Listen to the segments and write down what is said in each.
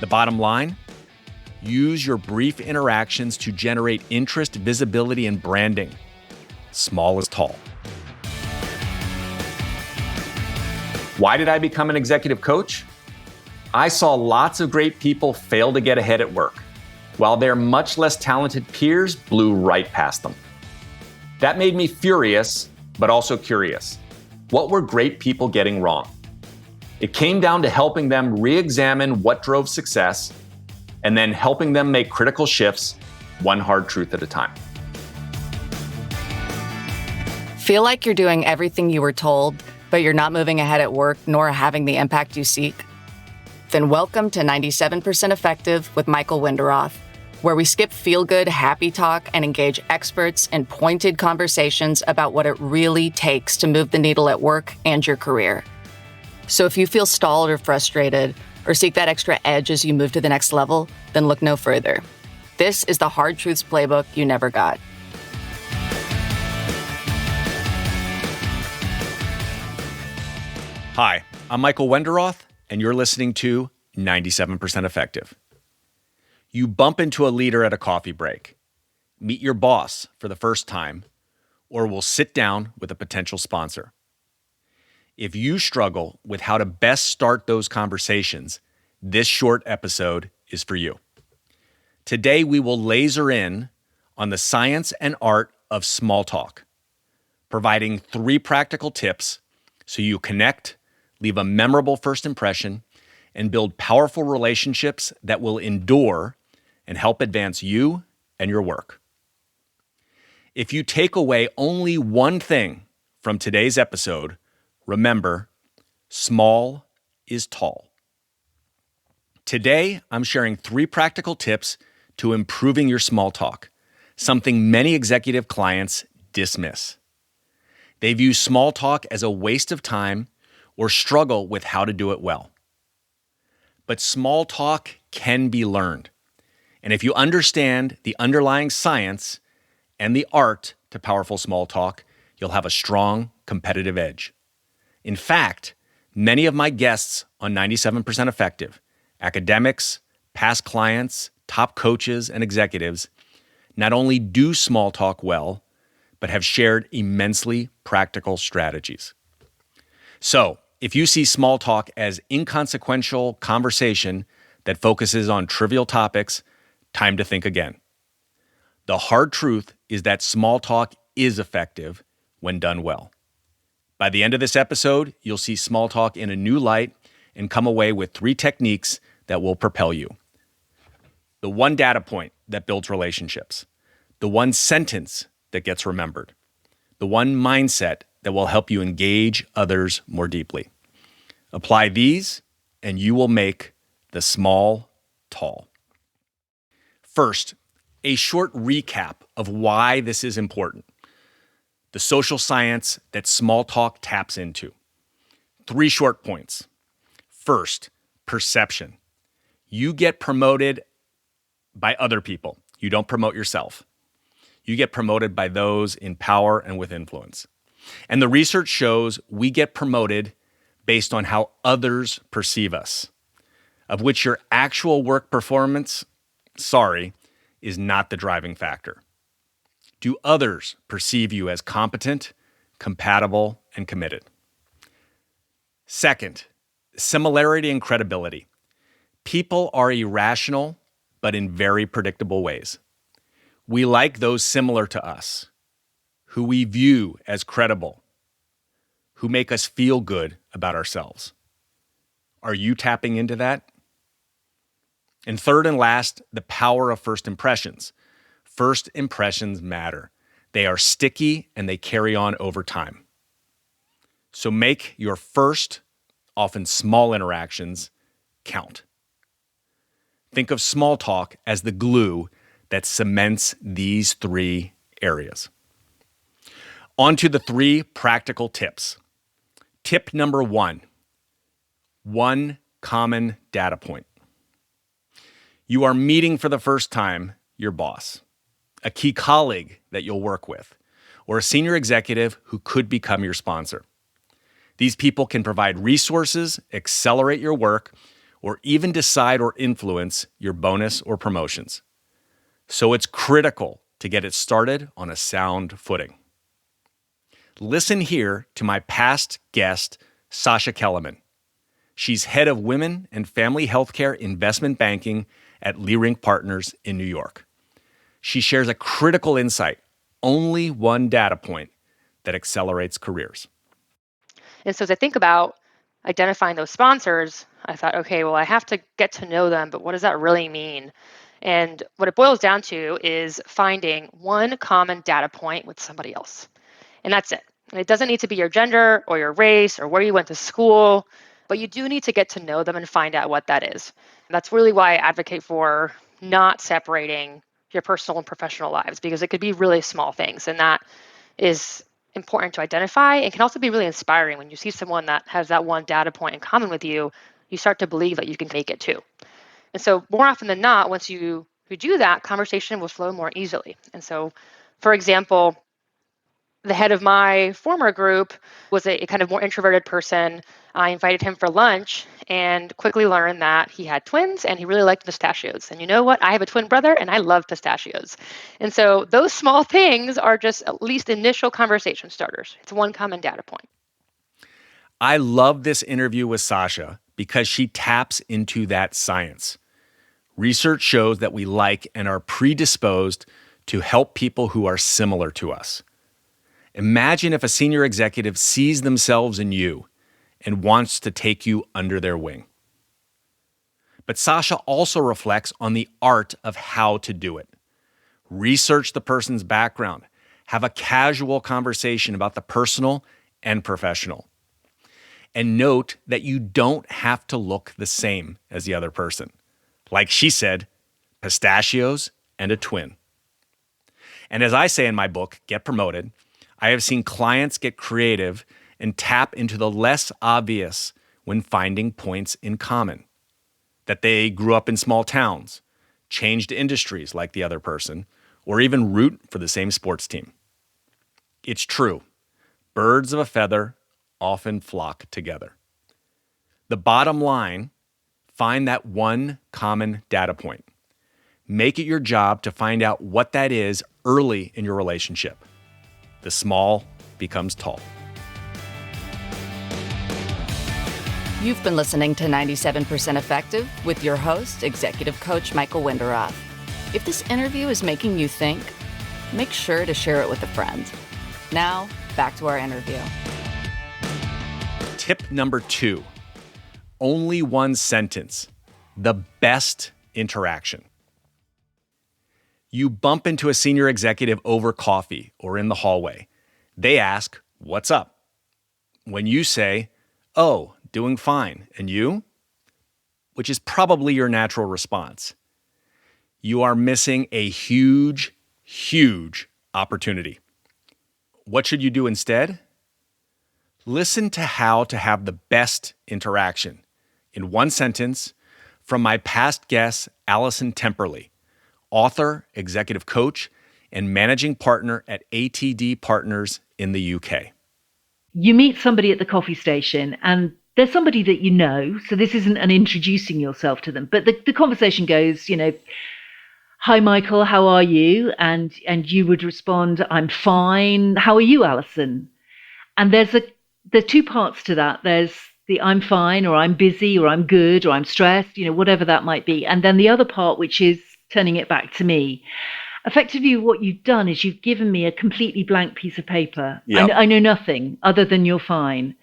The bottom line? Use your brief interactions to generate interest, visibility, and branding. Small is tall. Why did I become an executive coach? I saw lots of great people fail to get ahead at work, while their much less talented peers blew right past them. That made me furious, but also curious. What were great people getting wrong? It came down to helping them re-examine what drove success and then helping them make critical shifts, one hard truth at a time. Feel like you're doing everything you were told, but you're not moving ahead at work nor having the impact you seek? Then welcome to 97% Effective with Michael Wenderoth, where we skip feel-good, happy talk and engage experts in pointed conversations about what it really takes to move the needle at work and your career. So if you feel stalled or frustrated, or seek that extra edge as you move to the next level, then look no further. This is the Hard Truths Playbook you never got. Hi, I'm Michael Wenderoth, and you're listening to 97% Effective. You bump into a leader at a coffee break, meet your boss for the first time, or will sit down with a potential sponsor. If you struggle with how to best start those conversations, this short episode is for you. Today, we will laser in on the science and art of small talk, providing 3 practical tips so you connect, leave a memorable first impression, and build powerful relationships that will endure and help advance you and your work. If you take away only one thing from today's episode, remember, small is tall. Today, I'm sharing 3 practical tips to improving your small talk, something many executive clients dismiss. They view small talk as a waste of time or struggle with how to do it well. But small talk can be learned. And if you understand the underlying science and the art to powerful small talk, you'll have a strong competitive edge. In fact, many of my guests on 97% Effective, academics, past clients, top coaches, and executives, not only do small talk well, but have shared immensely practical strategies. So, if you see small talk as inconsequential conversation that focuses on trivial topics, time to think again. The hard truth is that small talk is effective when done well. By the end of this episode, you'll see small talk in a new light and come away with 3 techniques that will propel you. The 1 data point that builds relationships. The 1 sentence that gets remembered. The 1 mindset that will help you engage others more deeply. Apply these, and you will make the small tall. First, a short recap of why this is important. The social science that small talk taps into. 3 short points. First, perception. You get promoted by other people. You don't promote yourself. You get promoted by those in power and with influence. And the research shows we get promoted based on how others perceive us, of which your actual work performance, is not the driving factor. Do others perceive you as competent, compatible, and committed? Second, similarity and credibility. People are irrational, but in very predictable ways. We like those similar to us, who we view as credible, who make us feel good about ourselves. Are you tapping into that? And third and last, the power of first impressions. First impressions matter. They are sticky and they carry on over time. So make your first, often small interactions count. Think of small talk as the glue that cements these 3 areas. On to the 3 practical tips. Tip number 1, 1 common data point. You are meeting for the first time your boss, a key colleague that you'll work with, or a senior executive who could become your sponsor. These people can provide resources, accelerate your work, or even decide or influence your bonus or promotions. So it's critical to get it started on a sound footing. Listen here to my past guest, Sasha Kellerman. She's head of Women and Family Healthcare Investment Banking at Leerink Partners in New York. She shares a critical insight, only one data point that accelerates careers. And so as I think about identifying those sponsors, I thought, okay, well, I have to get to know them, but what does that really mean? And what it boils down to is finding one common data point with somebody else. And that's it. And it doesn't need to be your gender or your race or where you went to school, but you do need to get to know them and find out what that is. And that's really why I advocate for not separating your personal and professional lives, because it could be really small things. And that is important to identify and can also be really inspiring. When you see someone that has that one data point in common with you, you start to believe that you can make it too. And so more often than not, once you do that, conversation will flow more easily. And so, for example, the head of my former group was a kind of more introverted person. I invited him for lunch and quickly learned that he had twins and he really liked pistachios. And you know what? I have a twin brother and I love pistachios. And so those small things are just at least initial conversation starters. It's one common data point. I love this interview with Sasha because she taps into that science. Research shows that we like and are predisposed to help people who are similar to us. Imagine if a senior executive sees themselves in you and wants to take you under their wing. But Sasha also reflects on the art of how to do it. Research the person's background. Have a casual conversation about the personal and professional. And note that you don't have to look the same as the other person. Like she said, pistachios and a twin. And as I say in my book, Get Promoted, I have seen clients get creative and tap into the less obvious when finding points in common. That they grew up in small towns, changed industries like the other person, or even root for the same sports team. It's true. Birds of a feather often flock together. The bottom line, find that one common data point. Make it your job to find out what that is early in your relationship. The small becomes tall. You've been listening to 97% Effective with your host, Executive Coach Michael Wenderoth. If this interview is making you think, make sure to share it with a friend. Now, back to our interview. Tip number 2, only one sentence, the best interaction. You bump into a senior executive over coffee or in the hallway. They ask, "What's up?" When you say, "Oh, doing fine, and you?" which is probably your natural response, you are missing a huge, huge opportunity. What should you do instead? Listen to how to have the best interaction in one sentence from my past guest, Allison Temperley, author, executive coach, and managing partner at ATD Partners in the UK. You meet somebody at the coffee station and there's somebody that you know, so this isn't an introducing yourself to them, but the conversation goes, "Hi, Michael, how are you?" And you would respond, "I'm fine. How are you, Alison?" And there are two parts to that. There's the "I'm fine," or "I'm busy," or "I'm good," or "I'm stressed," whatever that might be. And then the other part, which is turning it back to me. Effectively, what you've done is you've given me a completely blank piece of paper. Yep. I know nothing other than "you're fine."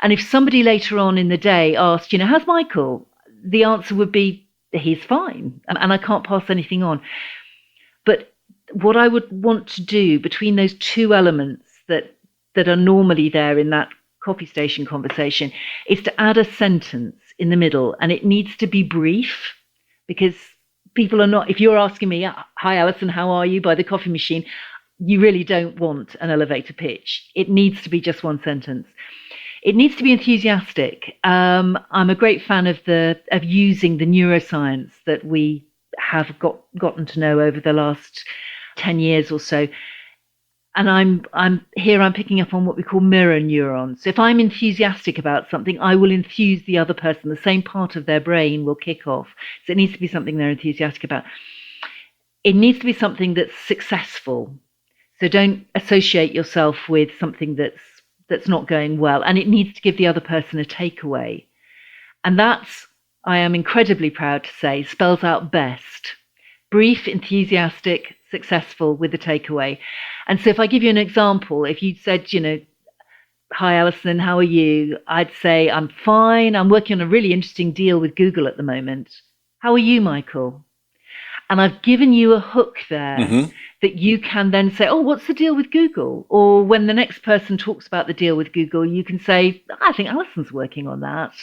And if somebody later on in the day asked, "How's Michael?" the answer would be, "He's fine." And I can't pass anything on. But what I would want to do between those two elements that are normally there in that coffee station conversation is to add a sentence in the middle. And it needs to be brief, because people are not, if you're asking me, "Hi, Alison, how are you?" by the coffee machine, you really don't want an elevator pitch. It needs to be just one sentence. It needs to be enthusiastic. I'm a great fan of using the neuroscience that we have gotten to know over the last 10 years or so. And I'm picking up on what we call mirror neurons. So if I'm enthusiastic about something, I will enthuse the other person. The same part of their brain will kick off. So it needs to be something they're enthusiastic about. It needs to be something that's successful. So don't associate yourself with something that's not going well. And it needs to give the other person a takeaway. And that's, I am incredibly proud to say, spells out BEST. Brief, enthusiastic, successful with the takeaway. And so if I give you an example, if you said, hi, Alison, how are you? I'd say, I'm fine. I'm working on a really interesting deal with Google at the moment. How are you, Michael? And I've given you a hook there that you can then say, oh, what's the deal with Google? Or when the next person talks about the deal with Google, you can say, I think Alison's working on that.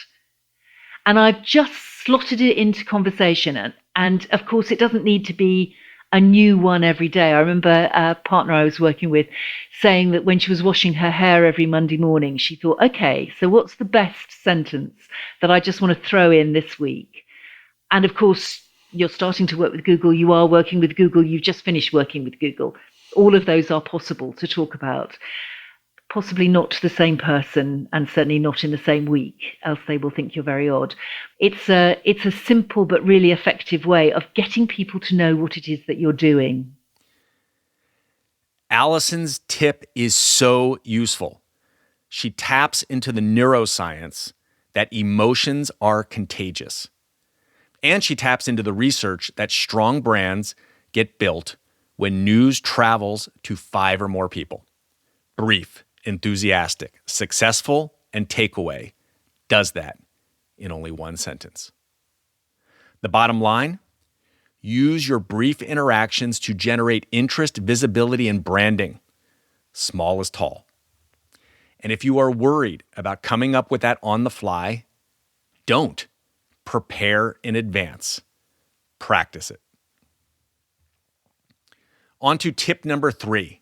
And I've just slotted it into conversation. And of course, it doesn't need to be a new one every day. I remember a partner I was working with saying that when she was washing her hair every Monday morning, she thought, okay, so what's the best sentence that I just want to throw in this week? And of course, you're starting to work with Google. You are working with Google. You've just finished working with Google. All of those are possible to talk about. Possibly not to the same person, and certainly not in the same week, else they will think you're very odd. It's a simple but really effective way of getting people to know what it is that you're doing. Alison's tip is so useful. She taps into the neuroscience that emotions are contagious. And she taps into the research that strong brands get built when news travels to 5 or more people. Brief, enthusiastic, successful, and takeaway does that in only one sentence. The bottom line, use your brief interactions to generate interest, visibility, and branding. Small is tall. And if you are worried about coming up with that on the fly, don't. Prepare in advance. Practice it. On to tip number 3.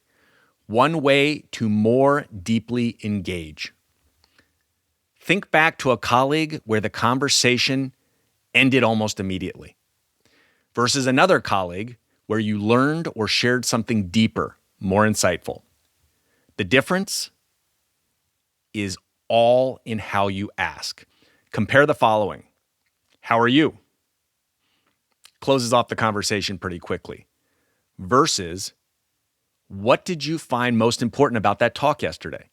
One way to more deeply engage. Think back to a colleague where the conversation ended almost immediately versus another colleague where you learned or shared something deeper, more insightful. The difference is all in how you ask. Compare the following. How are you? Closes off the conversation pretty quickly. Versus, what did you find most important about that talk yesterday?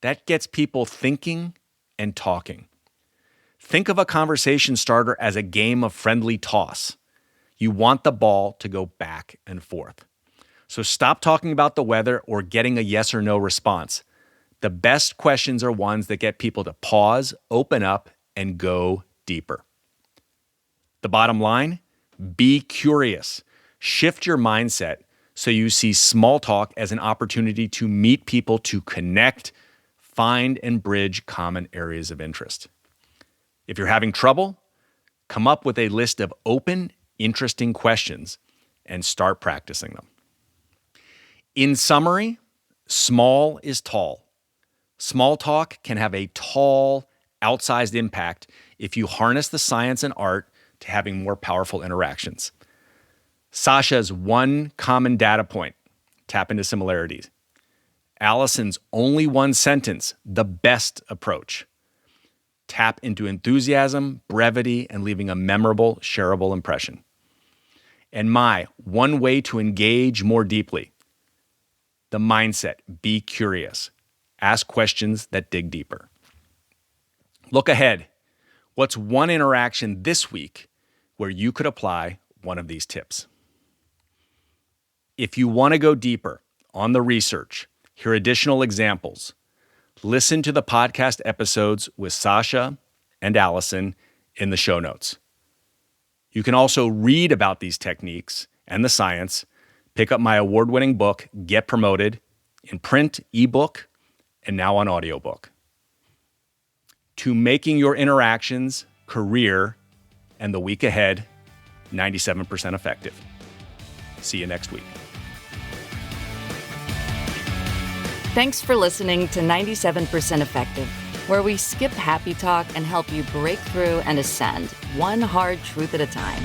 That gets people thinking and talking. Think of a conversation starter as a game of friendly toss. You want the ball to go back and forth. So stop talking about the weather or getting a yes or no response. The best questions are ones that get people to pause, open up, and go deeper. The bottom line, be curious. Shift your mindset so you see small talk as an opportunity to meet people, to connect, find, and bridge common areas of interest. If you're having trouble, come up with a list of open, interesting questions and start practicing them. In summary, small is tall. Small talk can have a tall, outsized impact if you harness the science and art to having more powerful interactions. Sasha's one common data point, tap into similarities. Alison's only one sentence, the best approach. Tap into enthusiasm, brevity, and leaving a memorable, shareable impression. And my one way to engage more deeply, the mindset, be curious. Ask questions that dig deeper. Look ahead. What's one interaction this week where you could apply one of these tips? If you want to go deeper on the research, hear additional examples, listen to the podcast episodes with Sasha and Alison in the show notes. You can also read about these techniques and the science, pick up my award-winning book, Get Promoted, in print, ebook, and now on audiobook. To making your interactions, career, and the week ahead 97% effective. See you next week. Thanks for listening to 97% Effective, where we skip happy talk and help you break through and ascend, one hard truth at a time.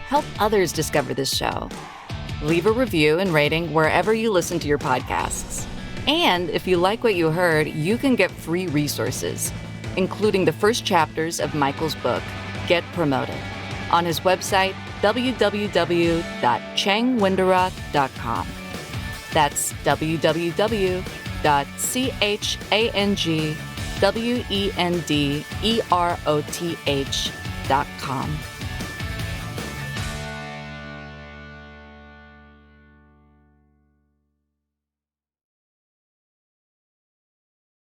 Help others discover this show. Leave a review and rating wherever you listen to your podcasts. And if you like what you heard, you can get free resources, including the first chapters of Michael's book, Get Promoted, on his website, www.changwenderoth.com. That's www.changwenderoth.com.